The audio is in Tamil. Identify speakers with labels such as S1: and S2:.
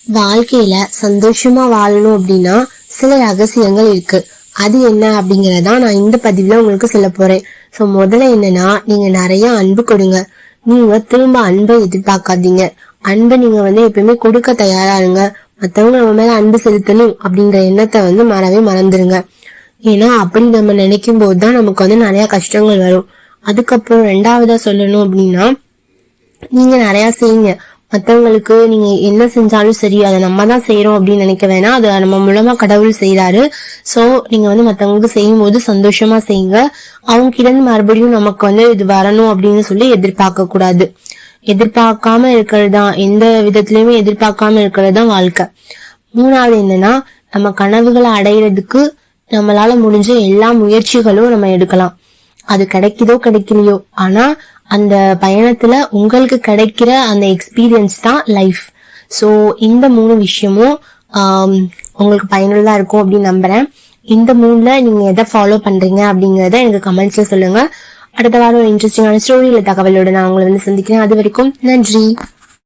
S1: வாழ்க்கையில சந்தோஷமா வாழணும் அப்படின்னா சில ரகசியங்கள் இருக்கு. அது என்ன அப்படிங்கறதா நான் இந்த பதிவுல உங்களுக்கு சொல்ல போறேன். சோ முதல்ல என்னன்னா, நீங்க நிறைய அன்பு கொடுங்க. நீங்க திரும்ப அன்பை எதிர்பார்க்காதீங்க. அன்பை நீங்க எப்பயுமே கொடுக்க தயாரா இருங்க. மத்தவங்க நம்ம மேல அன்பு செலுத்தணும் அப்படிங்கிற எண்ணத்தை மறந்துருங்க. ஏன்னா அப்படி நம்ம நினைக்கும் போதுதான் நமக்கு நிறைய கஷ்டங்கள் வரும். அதுக்கப்புறம் ரெண்டாவதா சொல்லணும் அப்படின்னா, நீங்க நிறைய செய்யுங்க. மத்தவங்களுக்கு நீங்க என்ன செஞ்சாலும் சரி, அதை நம்ம தான் செய்யறோம் அப்படின்னு நினைக்க வேணாம். அது நம்ம மூலமா கடவுள் செய்யறாரு. சோ நீங்க மத்தவங்களுக்கு செய்யும் போது சந்தோஷமா செய்யுங்க. அவங்க கிட்ட இருந்து மறுபடியும் நமக்கு இது வரணும் அப்படின்னு சொல்லி எதிர்பார்க்க கூடாது. எதிர்பார்க்காம இருக்கிறது தான், எந்த விதத்திலயுமே எதிர்பார்க்காம இருக்கிறது தான் வாழ்க்கை. மூணாவது என்னன்னா, நம்ம கனவுகளை அடையிறதுக்கு நம்மளால முடிஞ்ச எல்லா முயற்சிகளும் நம்ம எடுக்கலாம். அது கிடைக்குதோ கிடைக்கலையோ, ஆனா அந்த பயணத்துல உங்களுக்கு கிடைக்கிற அந்த எக்ஸ்பீரியன்ஸ் தான் லைஃப். சோ இந்த 3 விஷயமும் உங்களுக்கு பயனுள்ளதா இருக்கும் அப்படின்னு நம்புறேன். இந்த 3ல நீங்க எதை ஃபாலோ பண்றீங்க அப்படிங்கறத எனக்கு கமெண்ட்ஸ்ல சொல்லுங்க. அடுத்த வாரம் ஒரு இன்ட்ரெஸ்டிங்கான ஸ்டோரியில தகவலோட நான் உங்களை சந்திக்கிறேன். அது வரைக்கும் நன்றி.